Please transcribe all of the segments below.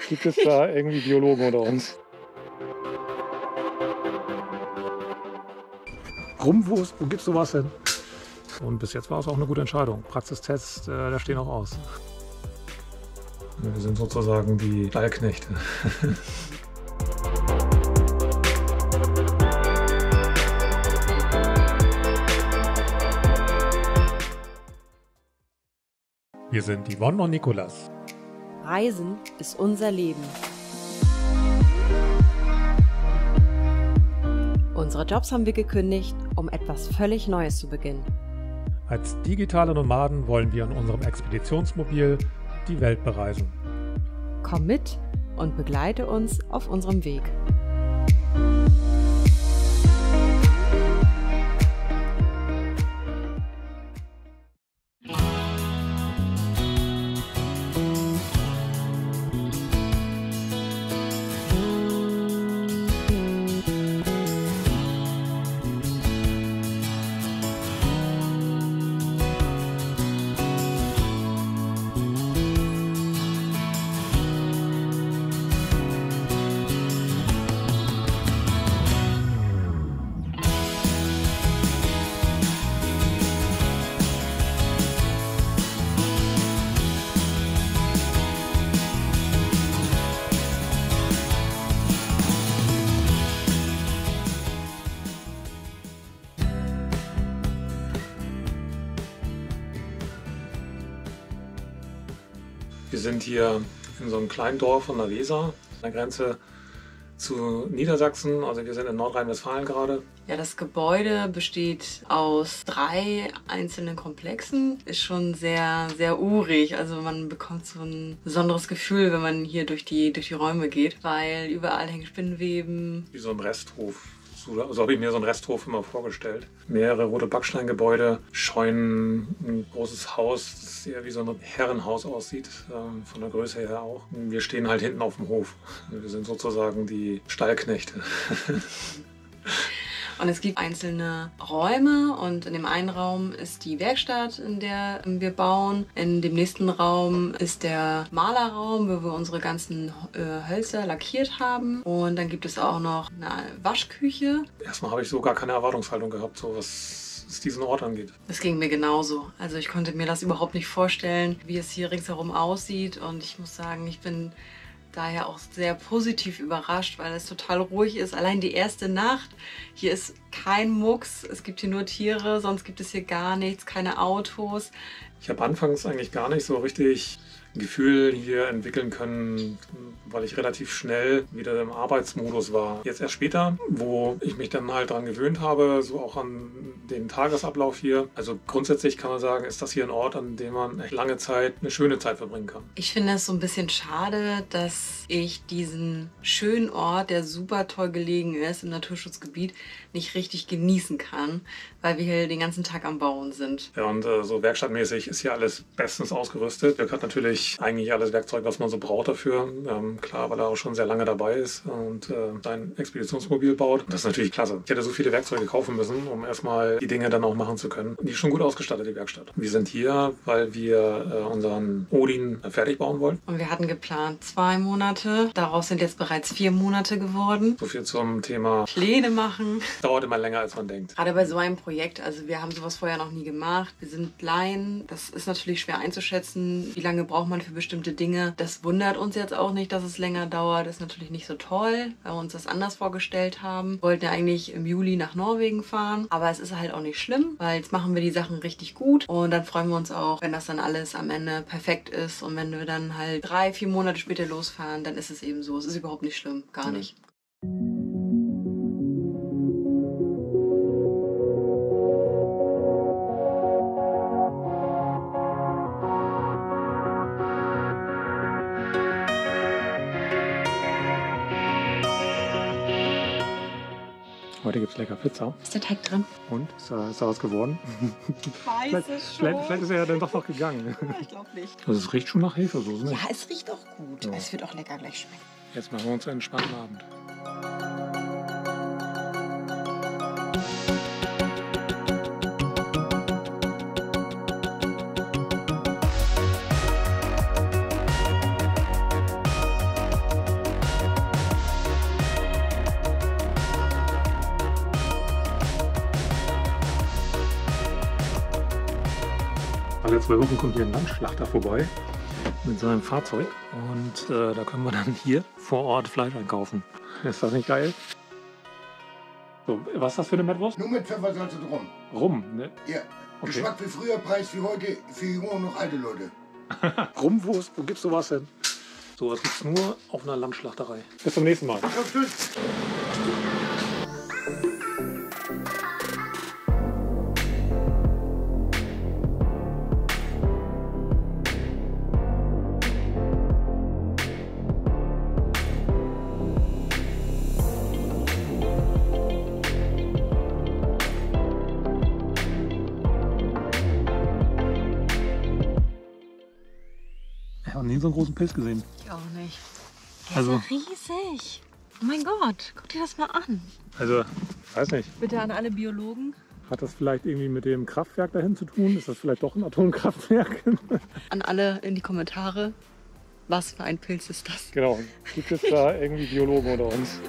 Gibt es da irgendwie Biologen unter uns? Rumwurst, wo gibst du was hin? Und bis jetzt war es auch eine gute Entscheidung. Praxistests, da stehen auch aus. Wir sind sozusagen die Stallknechte. Wir sind Yvonne und Nikolas. Reisen ist unser Leben. Unsere Jobs haben wir gekündigt, um etwas völlig Neues zu beginnen. Als digitale Nomaden wollen wir in unserem Expeditionsmobil die Welt bereisen. Komm mit und begleite uns auf unserem Weg. Wir sind hier in so einem kleinen Dorf an der Weser, an der Grenze zu Niedersachsen. Also wir sind in Nordrhein-Westfalen gerade. Ja, das Gebäude besteht aus 3 einzelnen Komplexen. Ist schon sehr, sehr urig. Also man bekommt so ein besonderes Gefühl, wenn man hier durch die Räume geht, weil überall hängen Spinnweben. Wie so ein Resthof. So habe ich mir so einen Resthof immer vorgestellt. Mehrere rote Backsteingebäude, Scheunen, ein großes Haus, das eher wie so ein Herrenhaus aussieht, von der Größe her auch. Wir stehen halt hinten auf dem Hof. Wir sind sozusagen die Stallknechte. Und es gibt einzelne Räume und in dem einen Raum ist die Werkstatt, in der wir bauen. In dem nächsten Raum ist der Malerraum, wo wir unsere ganzen Hölzer lackiert haben. Und dann gibt es auch noch eine Waschküche. Erstmal habe ich so gar keine Erwartungshaltung gehabt, so was diesen Ort angeht. Das ging mir genauso. Also ich konnte mir das überhaupt nicht vorstellen, wie es hier ringsherum aussieht. Und ich muss sagen, ich bin daher auch sehr positiv überrascht, weil es total ruhig ist. Allein die erste Nacht, hier ist kein Mucks, es gibt hier nur Tiere, sonst gibt es hier gar nichts, keine Autos. Ich habe anfangs eigentlich gar nicht so richtig ein Gefühl hier entwickeln können, weil ich relativ schnell wieder im Arbeitsmodus war. Jetzt erst später, wo ich mich dann halt daran gewöhnt habe, so auch an den Tagesablauf hier. Also grundsätzlich kann man sagen, ist das hier ein Ort, an dem man echt lange Zeit eine schöne Zeit verbringen kann. Ich finde es so ein bisschen schade, dass ich diesen schönen Ort, der super toll gelegen ist im Naturschutzgebiet, nicht richtig genießen kann, weil wir hier den ganzen Tag am Bauen sind. Ja, und so werkstattmäßig ist hier alles bestens ausgerüstet. Dirk hat natürlich eigentlich alles Werkzeug, was man so braucht dafür. Klar, weil er auch schon sehr lange dabei ist und sein Expeditionsmobil baut. Das ist natürlich klasse. Ich hätte so viele Werkzeuge kaufen müssen, um erstmal die Dinge dann auch machen zu können. Die ist schon gut ausgestattet, die Werkstatt. Wir sind hier, weil wir unseren Odin fertig bauen wollen. Und wir hatten geplant 2 Monate. Daraus sind jetzt bereits 4 Monate geworden. So viel zum Thema Pläne machen. Dauert immer länger, als man denkt. Gerade bei so einem Projekt, also wir haben sowas vorher noch nie gemacht. Wir sind Laien. Das ist natürlich schwer einzuschätzen. Wie lange braucht man für bestimmte Dinge? Das wundert uns jetzt auch nicht, dass es länger dauert. Das ist natürlich nicht so toll, weil wir uns das anders vorgestellt haben. Wir wollten ja eigentlich im Juli nach Norwegen fahren. Aber es ist halt auch nicht schlimm, weil jetzt machen wir die Sachen richtig gut. Und dann freuen wir uns auch, wenn das dann alles am Ende perfekt ist. Und wenn wir dann halt 3, 4 Monate später losfahren, dann ist es eben so. Es ist überhaupt nicht schlimm. Gar nicht. Heute gibt es lecker Pizza. Ist der Teig drin? Und? Ist da was geworden? Ich weiß es schon. Vielleicht ist er ja dann doch noch gegangen. Ich glaube nicht. Also es riecht schon nach Hefesoße, ne? Ja, es riecht auch gut. Ja. Es wird auch lecker gleich schmecken. Jetzt machen wir uns einen entspannten Abend. 2 Wochen kommt hier ein Landschlachter vorbei mit seinem Fahrzeug und da können wir dann hier vor Ort Fleisch einkaufen. Ist das nicht geil? So, was ist das für eine Mettwurst? Nur mit Pfeffersalz und Rum. Rum, ne? Ja. Okay. Geschmack wie früher, Preis wie heute, für junge und noch alte Leute. Rumwurst, wo gibt's sowas denn? So, das gibt's nur auf einer Landschlachterei. Bis zum nächsten Mal. Auf tschüss. Ich habe nie so einen großen Pilz gesehen. Ich auch nicht. Der Also- ist ja riesig. Oh mein Gott, guck dir das mal an. Also, weiß nicht. Bitte an alle Biologen. Hat das vielleicht irgendwie mit dem Kraftwerk dahin zu tun? Ist das vielleicht doch ein Atomkraftwerk? An alle in die Kommentare. Was für ein Pilz ist das? Genau. Gibt es da irgendwie Biologen unter uns?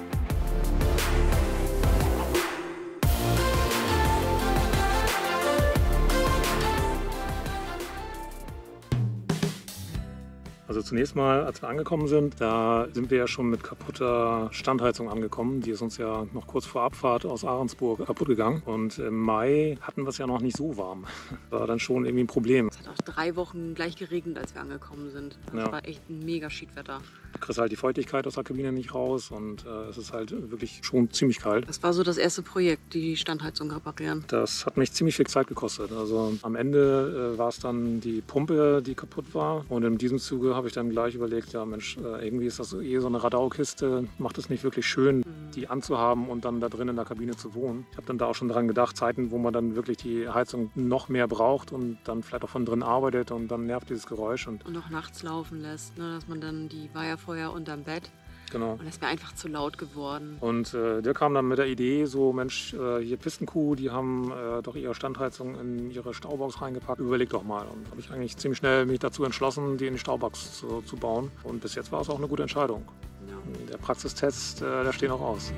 Also zunächst mal, als wir angekommen sind, da sind wir ja schon mit kaputter Standheizung angekommen. Die ist uns ja noch kurz vor Abfahrt aus Ahrensburg kaputt gegangen. Und im Mai hatten wir es ja noch nicht so warm. War dann schon irgendwie ein Problem. Es hat auch 3 Wochen gleich geregnet, als wir angekommen sind. Das Ja. war echt ein mega Schiedwetter. Du kriegst halt die Feuchtigkeit aus der Kabine nicht raus und es ist halt wirklich schon ziemlich kalt. Das war so das erste Projekt, die Standheizung reparieren. Das hat mich ziemlich viel Zeit gekostet. Also am Ende war es dann die Pumpe, die kaputt war. Und in diesem Zuge habe ich dann gleich überlegt, ja Mensch, irgendwie ist das eh so eine Radaukiste. Macht es nicht wirklich schön, die anzuhaben und dann da drin in der Kabine zu wohnen. Ich habe dann da auch schon dran gedacht, Zeiten, wo man dann wirklich die Heizung noch mehr braucht und dann vielleicht auch von drin arbeitet und dann nervt dieses Geräusch. Und Und auch nachts laufen lässt, ne? Dass man dann die Weiherfeuer unterm Bett. genau. Und das ist mir einfach zu laut geworden. Und der kam dann mit der Idee, so Mensch, hier Pistenkuh, die haben doch ihre Standheizung in ihre Staubox reingepackt. Überleg doch mal. Und habe ich eigentlich ziemlich schnell mich dazu entschlossen, die in die Staubox zu bauen. Und bis jetzt war es auch eine gute Entscheidung. Ja. Der Praxistest, der steht noch aus.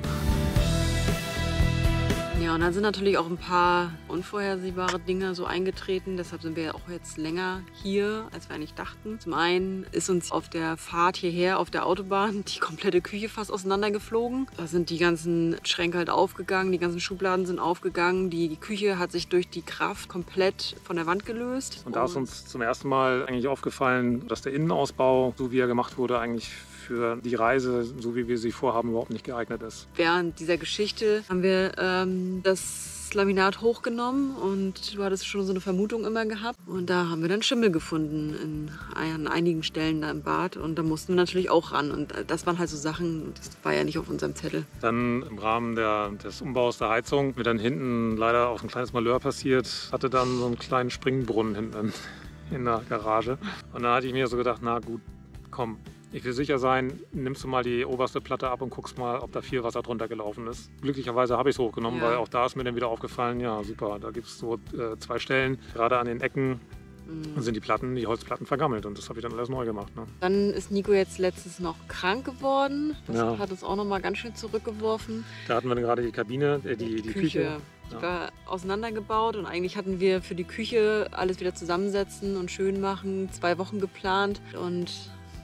Ja, und dann sind natürlich auch ein paar unvorhersehbare Dinge so eingetreten. Deshalb sind wir ja auch jetzt länger hier, als wir eigentlich dachten. Zum einen ist uns auf der Fahrt hierher auf der Autobahn die komplette Küche fast auseinandergeflogen. Da sind die ganzen Schränke halt aufgegangen, die ganzen Schubladen sind aufgegangen. Die Küche hat sich durch die Kraft komplett von der Wand gelöst. Und da ist uns zum ersten Mal eigentlich aufgefallen, dass der Innenausbau, so wie er gemacht wurde, eigentlich für die Reise, so wie wir sie vorhaben, überhaupt nicht geeignet ist. Während dieser Geschichte haben wir das Laminat hochgenommen und du hattest schon so eine Vermutung immer gehabt. Und da haben wir dann Schimmel gefunden an einigen Stellen da im Bad und da mussten wir natürlich auch ran. Und das waren halt so Sachen, das war ja nicht auf unserem Zettel. Dann im Rahmen des Umbaus der Heizung mir dann hinten leider auch ein kleines Malheur passiert, hatte dann so einen kleinen Springbrunnen hinten in der Garage. Und dann hatte ich mir so gedacht, na gut, komm. Ich will sicher sein, nimmst du mal die oberste Platte ab und guckst mal, ob da viel Wasser drunter gelaufen ist. Glücklicherweise habe ich es hochgenommen, Ja. weil auch da ist mir dann wieder aufgefallen, ja super, da gibt es so 2 Stellen, gerade an den Ecken sind die Holzplatten vergammelt und das habe ich dann alles neu gemacht. Ne? Dann ist Nico jetzt letztens noch krank geworden. Das Ja. hat uns auch noch mal ganz schön zurückgeworfen. Da hatten wir dann gerade die Kabine, die Küche. Die Ja. war auseinandergebaut und eigentlich hatten wir für die Küche alles wieder zusammensetzen und schön machen, 2 Wochen geplant und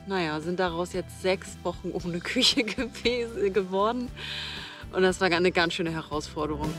naja, sind daraus jetzt 6 Wochen ohne Küche geworden und das war eine ganz schöne Herausforderung.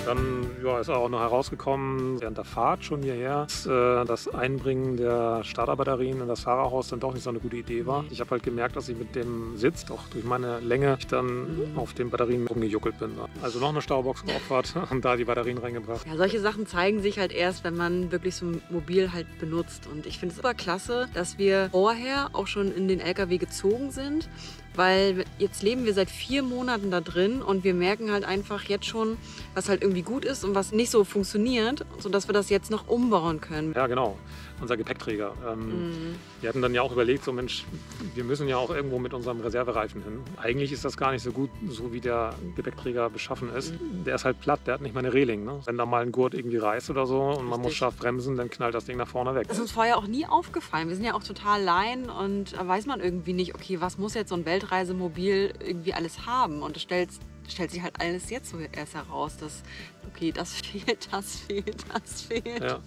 Dann ist auch noch herausgekommen, während der Fahrt schon hierher, dass das Einbringen der Starterbatterien in das Fahrerhaus dann doch nicht so eine gute Idee war. Ich habe halt gemerkt, dass ich mit dem Sitz, doch durch meine Länge, dann auf den Batterien rumgejuckelt bin. Also noch eine Staubox geopfert und da die Batterien reingebracht. Ja, solche Sachen zeigen sich halt erst, wenn man wirklich so ein Mobil halt benutzt. Und ich finde es super klasse, dass wir vorher auch schon in den LKW gezogen sind. Weil jetzt leben wir seit 4 Monaten da drin und wir merken halt einfach jetzt schon, was halt irgendwie gut ist und was nicht so funktioniert, sodass wir das jetzt noch umbauen können. Ja, genau. Unser Gepäckträger. Wir hatten dann ja auch überlegt, so Mensch, wir müssen ja auch irgendwo mit unserem Reservereifen hin. Eigentlich ist das gar nicht so gut, so wie der Gepäckträger beschaffen ist. Der ist halt platt, der hat nicht mal eine Reling. Ne? Wenn da mal ein Gurt irgendwie reißt oder so und man muss scharf bremsen, dann knallt das Ding nach vorne weg. Das ist uns vorher auch nie aufgefallen. Wir sind ja auch total Laien und da weiß man irgendwie nicht, okay, was muss jetzt so ein Weltreisemobil irgendwie alles haben? Und du stellst stellt sich halt alles jetzt so erst heraus, dass, okay, das fehlt, das fehlt, das fehlt. Ja.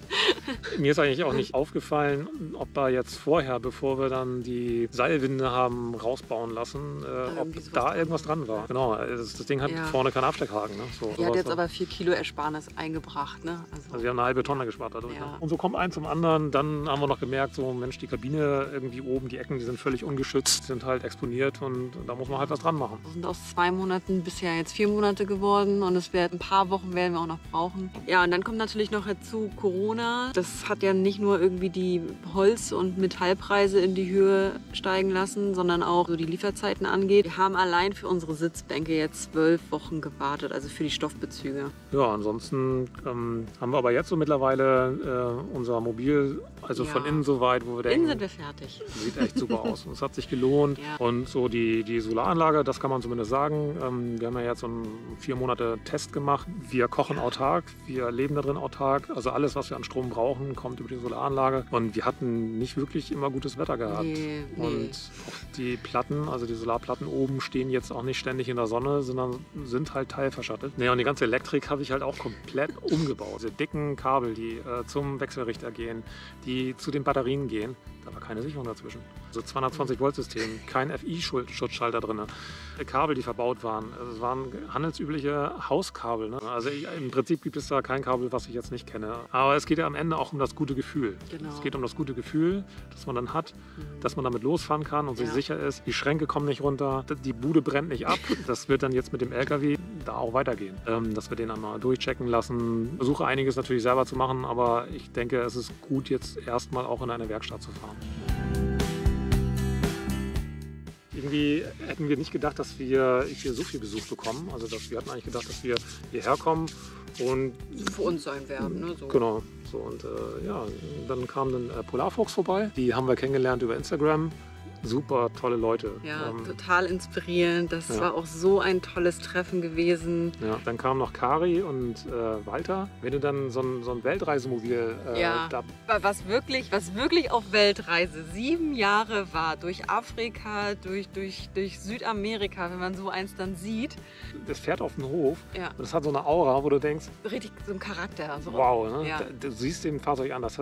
Mir ist eigentlich auch nicht aufgefallen, ob da jetzt vorher, bevor wir dann die Seilwinde haben rausbauen lassen, ob da irgendwas dran war. Genau, das Ding hat vorne keinen Absteckhaken. Ne? So, Die hat jetzt aber 4 Kilo Ersparnis eingebracht. Ne? Also wir haben eine halbe Tonne gespart dadurch. Ja. Ne? Und so kommt eins zum anderen. Dann haben wir noch gemerkt, so Mensch, die Kabine irgendwie oben, die Ecken, die sind völlig ungeschützt, sind halt exponiert und da muss man halt was dran machen. Wir sind aus 2 Monaten bisher jetzt 4 Monate geworden und es wird ein paar Wochen werden wir auch noch brauchen. Ja, und dann kommt natürlich noch dazu Corona. Das hat ja nicht nur irgendwie die Holz- und Metallpreise in die Höhe steigen lassen, sondern auch so die Lieferzeiten angeht. Wir haben allein für unsere Sitzbänke jetzt 12 Wochen gewartet, also für die Stoffbezüge. Ja, ansonsten haben wir aber jetzt so mittlerweile unser Mobil, also von innen so weit, wo wir denken, innen sind wir fertig. Sieht echt super aus. Und es hat sich gelohnt. Ja. Und so die Solaranlage, das kann man zumindest sagen. Wir haben ja jetzt so einen 4 Monate Test gemacht. Wir kochen autark, wir leben da drin autark. Also alles, was wir an Strom brauchen, kommt über die Solaranlage. Und wir hatten nicht wirklich immer gutes Wetter gehabt. Nee. Und auch die Platten, also die Solarplatten oben, stehen jetzt auch nicht ständig in der Sonne, sondern sind halt teilverschattet. Nee, und die ganze Elektrik habe ich halt auch komplett umgebaut. Diese dicken Kabel, die zum Wechselrichter gehen, die zu den Batterien gehen, da war keine Sicherung dazwischen. Also 220 Volt System, kein FI-Schutzschalter drin. Kabel, die verbaut waren, also es waren handelsübliche Hauskabel. Ne? Also im Prinzip gibt es da kein Kabel, was ich jetzt nicht kenne. Aber es geht ja am Ende auch um das gute Gefühl. Genau. Es geht um das gute Gefühl, das man dann hat, dass man damit losfahren kann und sich sicher ist. Die Schränke kommen nicht runter, die Bude brennt nicht ab. Das wird dann jetzt mit dem LKW da auch weitergehen. Dass wir den einmal durchchecken lassen. Ich versuche einiges natürlich selber zu machen, aber ich denke, es ist gut, jetzt erstmal auch in eine Werkstatt zu fahren. Irgendwie hätten wir nicht gedacht, dass wir hier so viel Besuch bekommen. Also wir hatten eigentlich gedacht, dass wir hierher kommen und für uns sein werden. Ne? So. Genau. So, und dann kam dann Polarfuchs vorbei. Die haben wir kennengelernt über Instagram. Super tolle Leute. Ja, total inspirierend. Das war auch so ein tolles Treffen gewesen. Ja, dann kamen noch Kari und Walter. Wenn du dann so ein Weltreisemobil was wirklich auf Weltreise 7 Jahre war, durch Afrika, durch Südamerika, wenn man so eins dann sieht. Das fährt auf den Hof und das hat so eine Aura, wo du denkst, richtig so ein Charakter. So. Wow, ne? Du siehst dem Fahrzeug an, das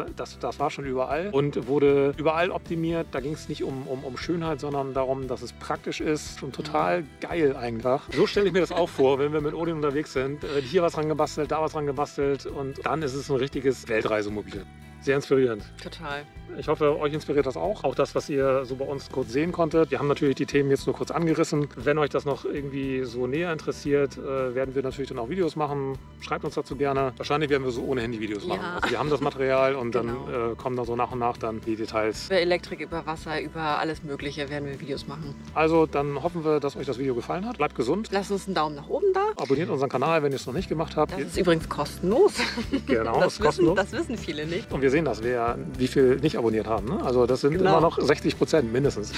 war schon überall und wurde überall optimiert. Da ging es nicht um Schönheit, sondern darum, dass es praktisch ist und total geil einfach. So stelle ich mir das auch vor, wenn wir mit Odin unterwegs sind. Hier was dran gebastelt, da was dran gebastelt und dann ist es ein richtiges Weltreisemobil. Sehr inspirierend. Total. Ich hoffe, euch inspiriert das auch. Auch das, was ihr so bei uns kurz sehen konntet. Wir haben natürlich die Themen jetzt nur kurz angerissen. Wenn euch das noch irgendwie so näher interessiert, werden wir natürlich dann auch Videos machen. Schreibt uns dazu gerne. Wahrscheinlich werden wir so ohnehin die Videos machen. Also wir haben das Material und dann kommen da so nach und nach dann die Details. Über Elektrik, über Wasser, über alles Mögliche werden wir Videos machen. Also dann hoffen wir, dass euch das Video gefallen hat. Bleibt gesund. Lasst uns einen Daumen nach oben da. Abonniert unseren Kanal, wenn ihr es noch nicht gemacht habt. Das ist übrigens kostenlos. Genau, das ist kostenlos. Das wissen viele nicht. Und wir sehen das, wie viel nicht abonniert haben. Ne? Also das sind immer noch 60% mindestens.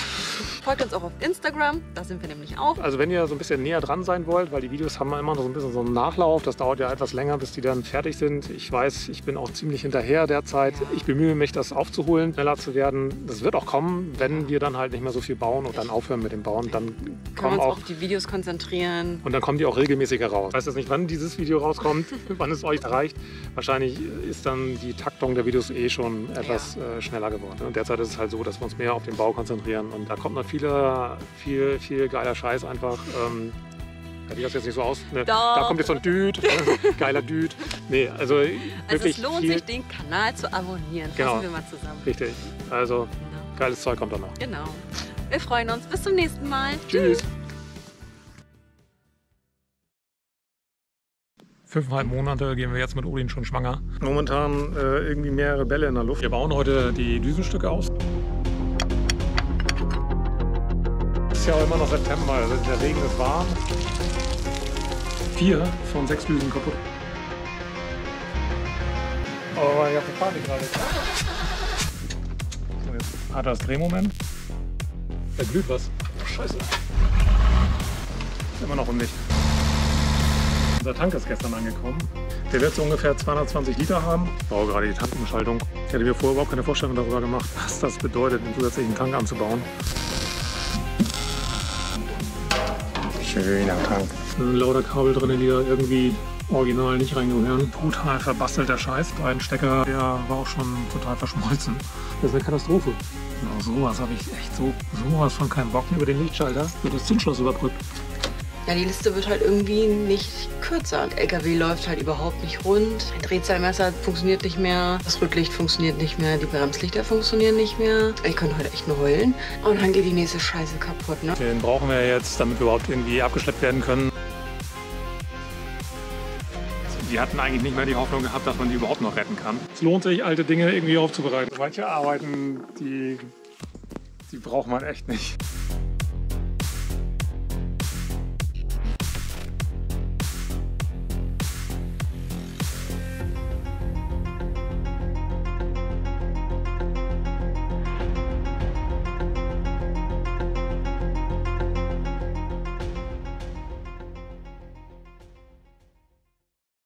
Folgt uns auch auf Instagram, da sind wir nämlich auch. Also wenn ihr so ein bisschen näher dran sein wollt, weil die Videos haben immer noch so ein bisschen so einen Nachlauf, das dauert ja etwas länger, bis die dann fertig sind. Ich weiß, ich bin auch ziemlich hinterher derzeit. Ich bemühe mich, das aufzuholen, schneller zu werden. Das wird auch kommen, wenn wir dann halt nicht mehr so viel bauen und dann aufhören mit dem Bauen. Dann können wir uns auf die Videos konzentrieren. Und dann kommen die auch regelmäßig heraus. Ich weiß jetzt nicht, wann dieses Video rauskommt, wann es euch erreicht. Wahrscheinlich ist dann die Taktung der Videos schon etwas schneller geworden. Und derzeit ist es halt so, dass wir uns mehr auf den Bau konzentrieren und da kommt noch viel geiler Scheiß einfach. Hätte ich das jetzt nicht so aus? Ne? Da kommt jetzt so ein Dude, geiler Dude. Nee, also wirklich es lohnt sich, den Kanal zu abonnieren. Fassen wir mal zusammen. Richtig. Also geiles Zeug kommt dann noch. Genau. Wir freuen uns. Bis zum nächsten Mal. Tschüss. 5,5 Monate gehen wir jetzt mit Odin schon schwanger. Momentan irgendwie mehrere Bälle in der Luft. Wir bauen heute die Düsenstücke aus. Es ist ja auch immer noch September, also der Regen ist warm. 4 von 6 Düsen kaputt. Aber ich habe eine Panik gerade. So, jetzt hat er das Drehmoment. Da glüht was. Oh, Scheiße. Ist immer noch undicht. Unser Tank ist gestern angekommen. Der wird so ungefähr 220 Liter haben. Ich baue gerade die Tankumschaltung. Ich hätte mir vorher überhaupt keine Vorstellung darüber gemacht, was das bedeutet, einen zusätzlichen Tank anzubauen. Schöner Tank. sind lauter Kabel drin, die da irgendwie original nicht reingehören. Total verbastelter Scheiß. Ein Stecker, der war auch schon total verschmolzen. Das ist eine Katastrophe. Genau, sowas habe ich echt sowas von keinen Bock. Über den Lichtschalter wird das Zündschloss überbrückt. Ja, die Liste wird halt irgendwie nicht kürzer. Der LKW läuft halt überhaupt nicht rund. Ein Drehzahlmesser funktioniert nicht mehr. Das Rücklicht funktioniert nicht mehr. Die Bremslichter funktionieren nicht mehr. Ich könnte heute echt nur heulen. Und dann geht die nächste Scheiße kaputt, ne? Den brauchen wir jetzt, damit wir überhaupt irgendwie abgeschleppt werden können. Die hatten eigentlich nicht mehr die Hoffnung gehabt, dass man die überhaupt noch retten kann. Es lohnt sich, alte Dinge irgendwie aufzubereiten. Manche Arbeiten, die braucht man echt nicht.